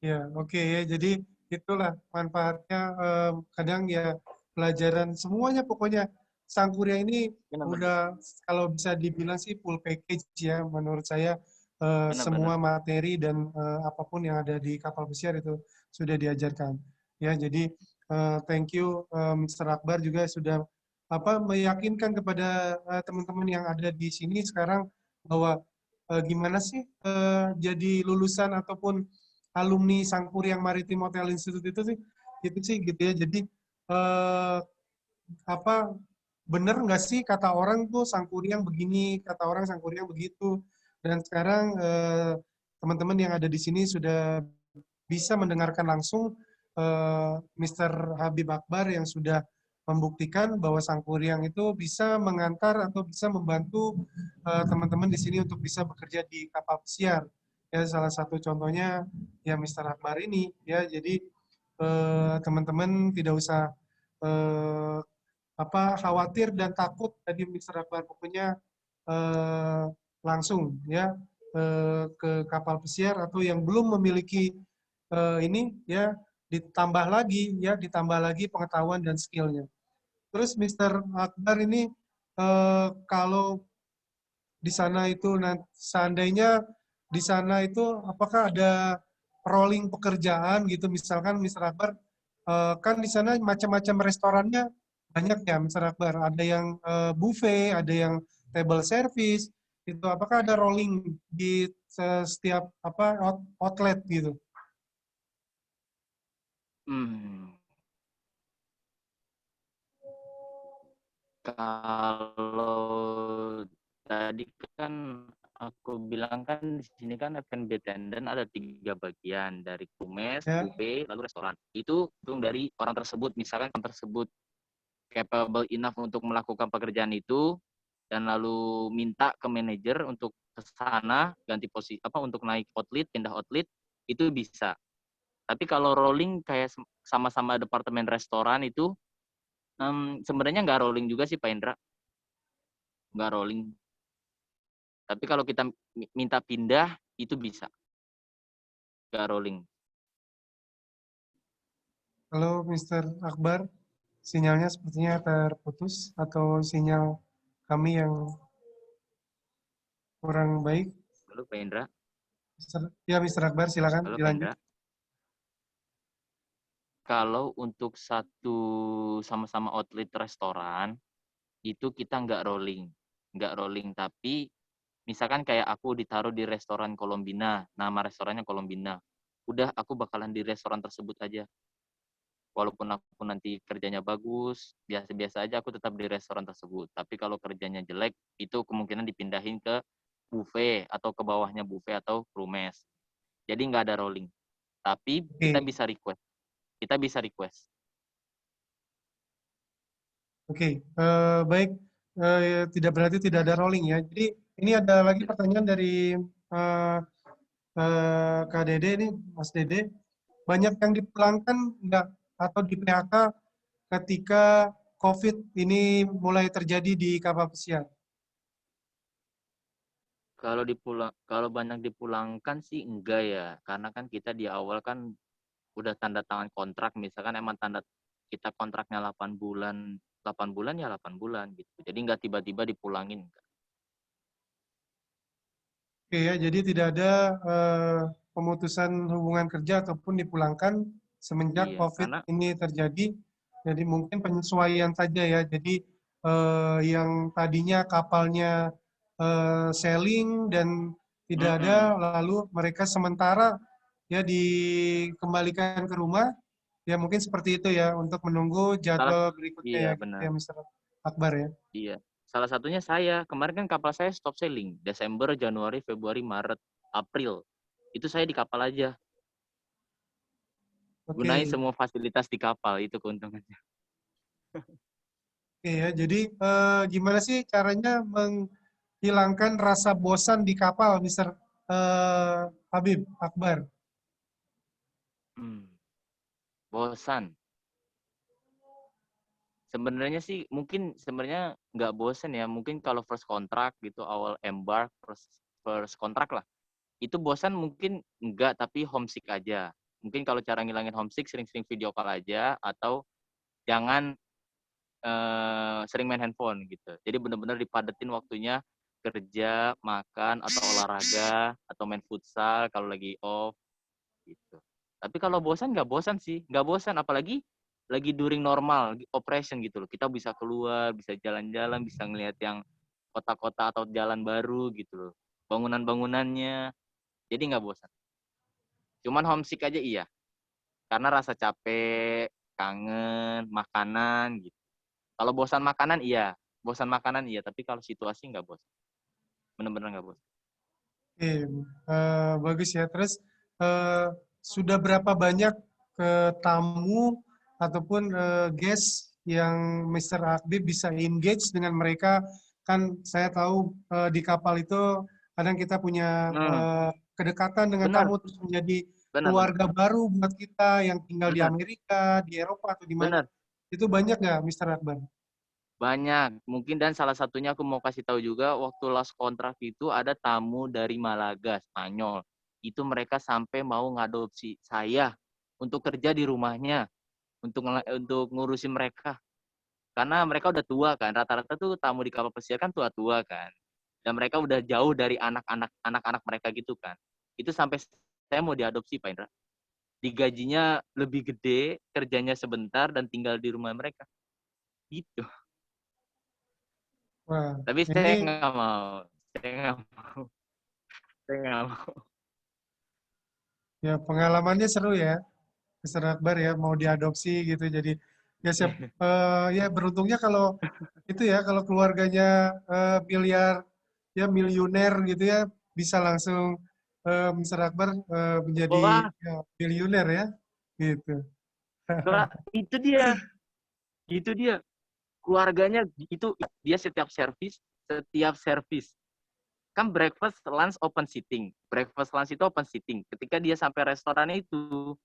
Ya, oke ya. Jadi itulah manfaatnya kadang ya pelajaran semuanya pokoknya Sangkuria ini Bener-bener. udah kalau bisa dibilang sih full package ya menurut saya semua Bener-bener. materi dan apapun yang ada di kapal pesiar itu sudah diajarkan. Ya, jadi thank you Mr. Akbar juga sudah meyakinkan kepada teman-teman yang ada di sini sekarang bahwa gimana sih jadi lulusan ataupun alumni Sangkuriang Maritim Hotel Institute itu sih gitu ya. Jadi eh, apa bener nggak sih kata orang tuh Sangkuriang begini, kata orang Sangkuriang begitu. Dan sekarang teman-teman yang ada di sini sudah bisa mendengarkan langsung Mr. Habib Akbar yang sudah membuktikan bahwa Sangkuriang itu bisa mengantar atau bisa membantu teman-teman di sini untuk bisa bekerja di kapal pesiar. Ya, salah satu contohnya ya Mr. Akbar ini ya. Jadi teman-teman tidak usah eh, khawatir dan takut tadi Mr. Akbar pokoknya eh, langsung ya ke kapal pesiar atau yang belum memiliki ini ya ditambah lagi pengetahuan dan skillnya. Terus Mr. Akbar ini kalau di sana itu seandainya di sana itu apakah ada rolling pekerjaan gitu misalkan Mr. Akbar kan di sana macam-macam restorannya banyak ya Mr. Akbar ada yang buffet ada yang table service itu apakah ada rolling di setiap outlet gitu. Hmm. Kalau tadi kan aku bilang kan di sini kan F&B attendant ada 3 bagian dari Kumes, Ya, buffet, lalu restoran. Itu hitung dari orang tersebut, misalkan orang tersebut capable enough untuk melakukan pekerjaan itu dan lalu minta ke manajer untuk ke sana ganti posisi untuk naik outlet, pindah outlet itu bisa. Tapi kalau rolling kayak sama-sama departemen restoran itu sebenarnya nggak rolling juga sih Pak Indra, nggak rolling. Tapi kalau kita minta pindah itu bisa, nggak rolling. halo Mr. Akbar, sinyalnya sepertinya terputus atau sinyal kami yang kurang baik. Lalu Pak Indra, Ya, Mr. Akbar, silakan lalu Pak dilanjut. Indra. Kalau untuk satu sama-sama outlet restoran itu kita nggak rolling. Tapi misalkan kayak aku ditaruh di restoran Colombina, nama restorannya Colombina. Udah aku bakalan di restoran tersebut aja. Walaupun aku nanti kerjanya bagus, biasa-biasa aja aku tetap di restoran tersebut. Tapi kalau kerjanya jelek, itu kemungkinan dipindahin ke buffet atau ke bawahnya buffet atau Krumes. Jadi nggak ada rolling. Tapi kita Oke, bisa request. Kita bisa request. Oke, baik. Tidak berarti tidak ada rolling ya. Jadi ini ada lagi pertanyaan dari eh, Kak Dede ini, Mas Dede. Banyak yang dipulangkan enggak atau di PHK ketika COVID ini mulai terjadi di kapal pesiar? Kalau banyak dipulangkan sih enggak ya, karena kan kita di awal kan udah tanda tangan kontrak, misalkan emang kita kontraknya 8 bulan, 8 bulan ya 8 bulan gitu. Jadi nggak tiba-tiba dipulangin. Oke ya, jadi tidak ada pemutusan hubungan kerja ataupun dipulangkan semenjak Iya, COVID ini terjadi. Jadi mungkin penyesuaian saja ya. Jadi yang tadinya kapalnya sailing dan tidak ada, lalu mereka sementara ya dikembalikan ke rumah. Ya mungkin seperti itu ya untuk menunggu jadwal berikutnya iya ya, gitu benar. ya, Mr. Akbar ya. Iya. Salah satunya saya. Kemarin kan kapal saya stop sailing. Desember, Januari, Februari, Maret, April. Itu saya di kapal aja. Gunain Oke. semua fasilitas di kapal. Itu keuntungannya. Oke ya, jadi gimana sih caranya menghilangkan rasa bosan di kapal, Mr. Habib Akbar? Bosan. Sebenarnya sih mungkin sebenarnya nggak bosen ya. Mungkin kalau first kontrak gitu, awal embark, first kontrak lah. Itu bosan mungkin enggak, tapi homesick aja. Mungkin kalau cara ngilangin homesick, sering-sering video call aja, atau jangan sering main handphone gitu. Jadi benar-benar dipadetin waktunya, kerja, makan, atau olahraga, atau main futsal kalau lagi off gitu. Tapi kalau bosan nggak bosan sih, nggak bosan, apalagi lagi during normal operation gitu loh. Kita bisa keluar, bisa jalan-jalan, bisa ngelihat yang kota-kota atau jalan baru gitu loh. Bangunan-bangunannya, jadi nggak bosan. Cuman homesick aja iya, karena rasa capek, kangen, makanan gitu. Kalau bosan makanan iya, tapi kalau situasi nggak bosan. Bener-bener nggak bosan. Oke, bagus ya. Terus sudah berapa banyak tamu ataupun guest yang Mr. Habib bisa engage dengan mereka? Kan saya tahu di kapal itu kadang kita punya kedekatan dengan Bener, tamu terus menjadi bener. keluarga baru buat kita yang tinggal di Bener, Amerika, di Eropa atau di mana. bener. Itu banyak nggak, Mr. Akbar? Banyak. Mungkin dan salah satunya aku mau kasih tahu juga, waktu last kontrak itu ada tamu dari Malaga, Spanyol. Itu mereka sampai mau ngadopsi saya untuk kerja di rumahnya, untuk ngurusin mereka. Karena mereka udah tua kan, rata-rata tuh tamu di kapal pesiar kan tua-tua kan. Dan mereka udah jauh dari anak-anak mereka gitu kan. Itu sampai saya mau diadopsi, Pak Indra. Digajinya lebih gede, kerjanya sebentar, dan tinggal di rumah mereka. Gitu. Wah, Tapi saya ini nggak mau. Saya nggak mau. Saya nggak mau. ya pengalamannya seru ya. Mr. Akbar ya mau diadopsi gitu jadi ya siap ya beruntungnya kalau itu ya kalau keluarganya miliar ya miliuner gitu ya bisa langsung Mr. Akbar menjadi Wah, ya, miliuner ya gitu. itu dia. Itu dia. Keluarganya itu dia setiap servis kan breakfast, lunch, open sitting. Breakfast, lunch itu open sitting. Ketika dia sampai restoran itu,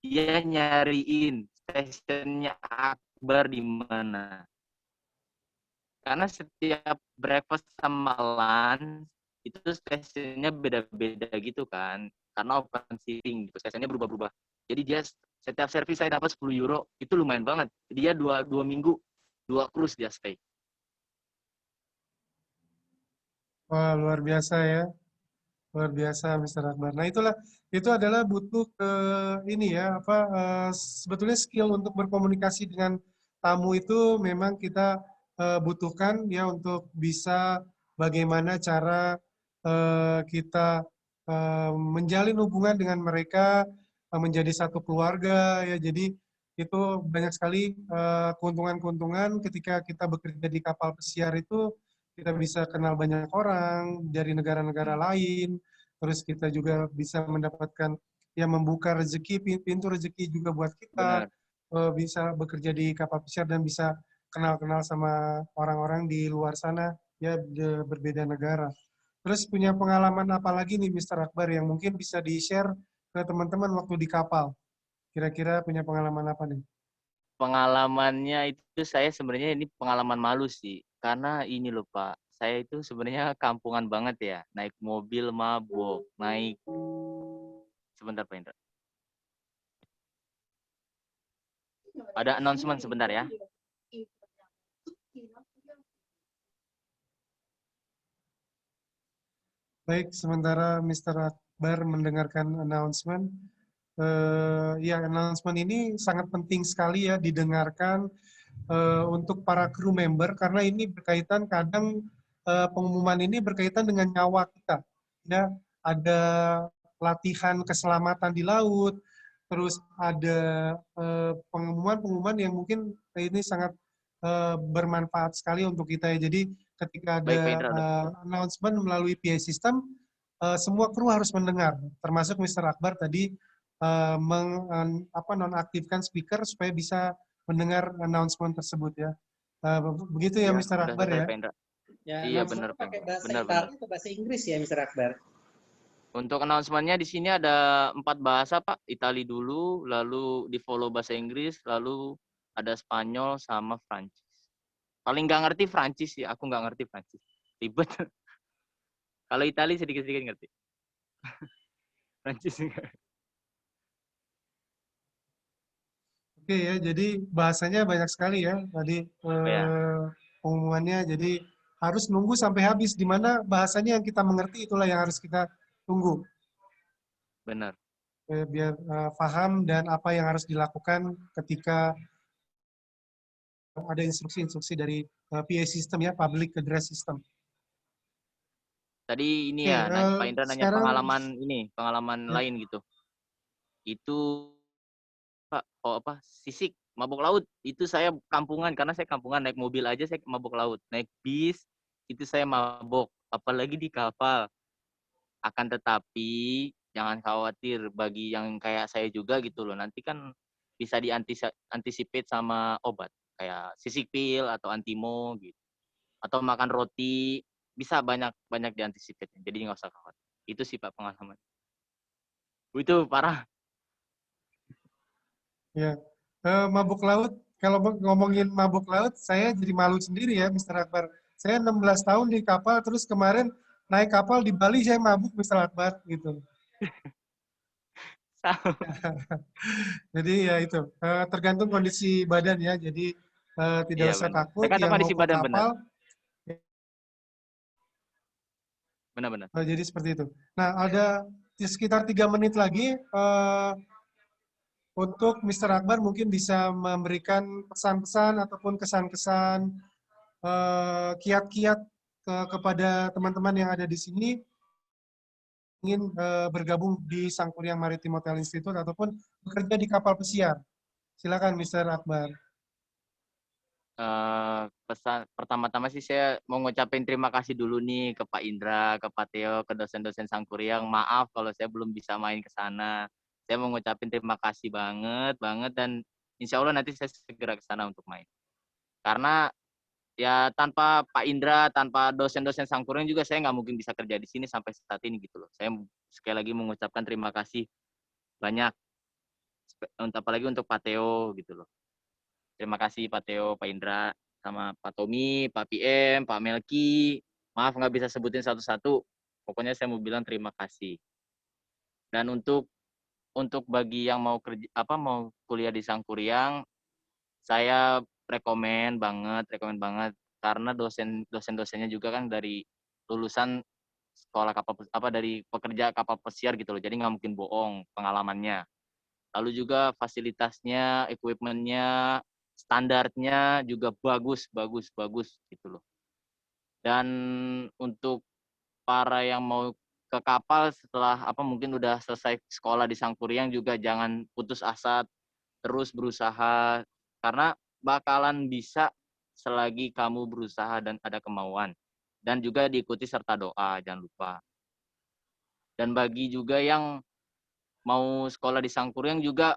dia nyariin stasiunnya Akbar di mana. Karena setiap breakfast sama lunch itu stasiunnya beda-beda gitu kan. Karena open sitting, gitu. Stasiunnya berubah-ubah. Jadi dia setiap servis saya dapat 10 euro, itu lumayan banget. Dia dua minggu, 2 cruise dia stay. Wah luar biasa ya. Luar biasa, Mr. Akbar. Nah, itulah itu adalah butuh ke ini ya, apa sebetulnya skill untuk berkomunikasi dengan tamu itu memang kita butuhkan ya untuk bisa bagaimana cara kita menjalin hubungan dengan mereka menjadi satu keluarga ya. Jadi itu banyak sekali keuntungan-keuntungan ketika kita bekerja di kapal pesiar itu kita bisa kenal banyak orang dari negara-negara lain, terus kita juga bisa mendapatkan ya membuka rezeki, pintu rezeki juga buat kita, Benar. bisa bekerja di kapal pesiar dan bisa kenal-kenal sama orang-orang di luar sana, ya berbeda negara. Terus punya pengalaman apa lagi nih Mr. Akbar yang mungkin bisa di-share ke teman-teman waktu di kapal? Kira-kira punya pengalaman apa nih? Pengalamannya itu saya sebenarnya ini pengalaman malu sih. Karena ini loh Pak, saya itu sebenarnya kampungan banget ya. Naik mobil mabok, sebentar Pak Indra. Ada announcement sebentar ya. Baik, sementara Mr. Akbar mendengarkan announcement, ya announcement ini sangat penting sekali ya didengarkan untuk para kru member karena ini berkaitan kadang pengumuman ini berkaitan dengan nyawa kita. Ya, ada latihan keselamatan di laut, terus ada pengumuman-pengumuman yang mungkin ini sangat bermanfaat sekali untuk kita ya. Jadi ketika ada Baik Pak Indra. announcement melalui PA system, semua kru harus mendengar, termasuk Mr. Akbar tadi nonaktifkan speaker supaya bisa mendengar announcement tersebut ya. Begitu ya, Ya, Mr. udah Akbar selesai ya. Pak Indra. Ya, Iya announcement benar Pak pakai Indra. bahasa Benar. Italia atau bahasa Inggris ya, Mr. Akbar? Untuk announcement-nya di sini ada 4 bahasa Pak. Itali dulu, lalu di follow bahasa Inggris, lalu ada Spanyol sama Prancis. Paling nggak ngerti Prancis sih, aku nggak ngerti Prancis. Ribet. Kalau Itali sedikit-sedikit ngerti. Prancis enggak. Oke ya, jadi bahasanya banyak sekali ya tadi Ya, pengumumannya. Jadi harus nunggu sampai habis, di mana bahasanya yang kita mengerti itulah yang harus kita tunggu. benar. Biar paham dan apa yang harus dilakukan ketika ada instruksi-instruksi dari PA system ya, Public Address System. Tadi ini Oke, ya, Pak Indra nanya sekarang pengalaman ya, lain gitu. Itu Pak, sisik, mabuk laut. Itu saya kampungan, karena saya kampungan, naik mobil aja saya mabuk laut. Naik bis, itu saya mabuk. Apalagi di kapal. Akan tetapi, jangan khawatir bagi yang kayak saya juga gitu loh. Nanti kan bisa diantisipate sama obat. Kayak sisik pil atau antimo gitu. Atau makan roti, bisa banyak diantisipate. Jadi nggak usah khawatir. Itu sih Pak pengalaman. Itu parah. ya. Mabuk laut, kalau ngomongin mabuk laut, saya jadi malu sendiri ya, Mr. Akbar. Saya 16 tahun di kapal, terus kemarin naik kapal di Bali, saya mabuk, Mr. Akbar, gitu. Jadi ya itu, tergantung kondisi badan ya, jadi tidak Iya usah benar. takut Tergantung yang mau kondisi ke badan benar. kapal, Benar-benar. jadi seperti itu. Nah, ada di sekitar 3 menit lagi, untuk Mr. Akbar mungkin bisa memberikan pesan-pesan ataupun kesan-kesan kiat-kiat kepada teman-teman yang ada di sini ingin bergabung di Sangkuriang Maritim Hotel Institute ataupun bekerja di kapal pesiar. Silakan Mr. Akbar. Pesan pertama-tama sih saya mau ngucapin terima kasih dulu nih ke Pak Indra, ke Pak Teo, ke dosen-dosen Sangkuriang. Maaf kalau saya belum bisa main ke sana. Saya mau ngucapin terima kasih banget dan insya Allah nanti saya segera ke sana untuk main. Karena ya tanpa Pak Indra, tanpa dosen-dosen Sangkuriang juga saya nggak mungkin bisa kerja di sini sampai saat ini gitu loh. Saya sekali lagi mengucapkan terima kasih banyak, apalagi untuk Pak Teo gitu loh. Terima kasih Pak Teo, Pak Indra, sama Pak Tommy, Pak PM, Pak Melki. Maaf nggak bisa sebutin satu-satu. Pokoknya saya mau bilang terima kasih. Dan untuk bagi yang mau mau kuliah di Sangkuriang, saya rekomen banget karena dosennya juga kan dari lulusan sekolah dari pekerja kapal pesiar gitu loh. Jadi nggak mungkin bohong pengalamannya. Lalu juga fasilitasnya, equipment-nya, standarnya juga bagus gitu loh. Dan untuk para yang mau ke kapal setelah mungkin udah selesai sekolah di Sangkuriang juga jangan putus asa, terus berusaha karena bakalan bisa selagi kamu berusaha dan ada kemauan. Dan juga diikuti serta doa, jangan lupa. Dan bagi juga yang mau sekolah di Sangkuriang juga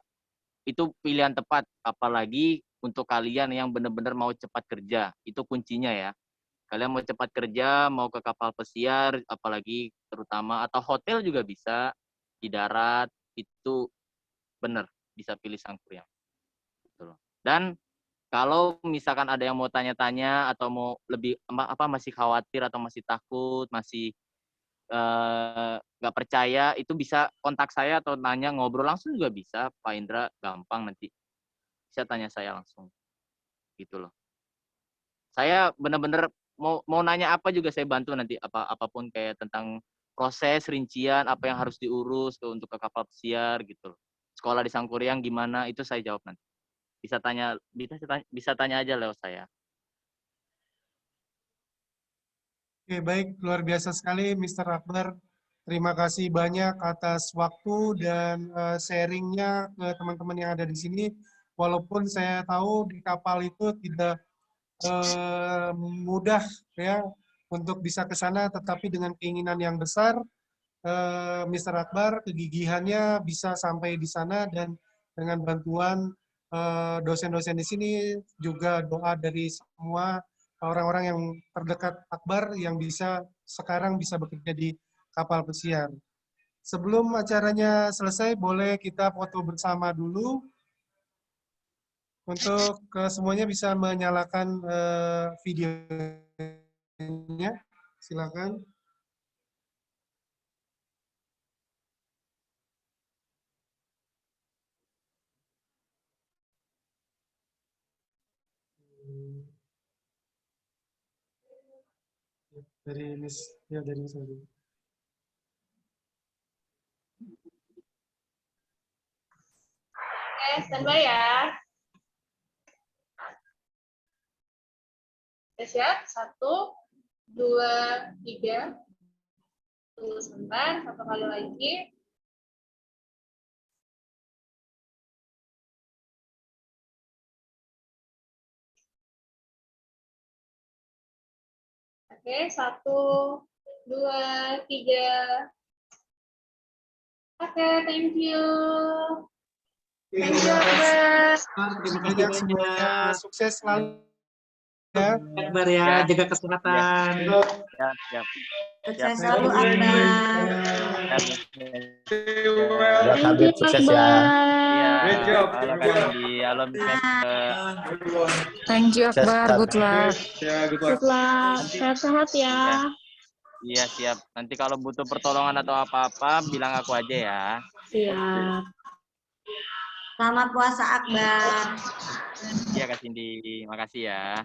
itu pilihan tepat, apalagi untuk kalian yang benar-benar mau cepat kerja. Itu kuncinya ya. Kalian mau cepat kerja, mau ke kapal pesiar, apalagi terutama, atau hotel juga bisa, di darat, itu benar, bisa pilih Sangkuriang. Gitu loh. Dan kalau misalkan ada yang mau tanya-tanya, atau mau lebih, masih khawatir, atau masih takut, masih nggak percaya, itu bisa kontak saya, atau nanya, ngobrol langsung juga bisa, Pak Indra, gampang nanti. Bisa tanya saya langsung. Gitu loh. Saya benar-benar mau nanya apa juga saya bantu nanti, apapun kayak tentang proses rincian apa yang harus diurus untuk ke kapal pesiar gitu loh. Sekolah di Sangkuriang gimana, itu saya jawab nanti. Bisa tanya aja lewat saya. Oke, baik. Luar biasa sekali, Mr. Akbar. Terima kasih banyak atas waktu dan sharingnya ke teman-teman yang ada di sini. Walaupun saya tahu di kapal itu tidak mudah ya untuk bisa ke sana, tetapi dengan keinginan yang besar, Mr. Akbar kegigihannya bisa sampai di sana, dan dengan bantuan dosen-dosen di sini, juga doa dari semua orang-orang yang terdekat Akbar yang sekarang bisa bekerja di kapal pesiar. Sebelum acaranya selesai, boleh kita foto bersama dulu. Untuk semuanya bisa menyalakan videonya, silakan. Dari Miss, ya dari Miss Adi. Oke, standby ya. Oke, siap. 1, 2, 3. Tunggu sebentar, satu kali lagi. Oke, 1, 2, 3. Oke, thank you. Thank you, Akbar. Terima kasih Banyak semuanya, banyak. sukses selalu ya. Akbar ya, jaga kesehatan. Siap. Sukses Siap. selalu, Akbar. Ya, Habib, sukses ya. Iya. Halo Kak Cindy, halo Miss Esther. Thank you Sukses, Akbar, good luck. Good luck. Sehat-sehat ya. Iya, siap. Nanti kalau butuh pertolongan atau apa-apa, bilang aku aja ya. Siap. Selamat puasa, Akbar. Iya Kak Cindy, makasih ya.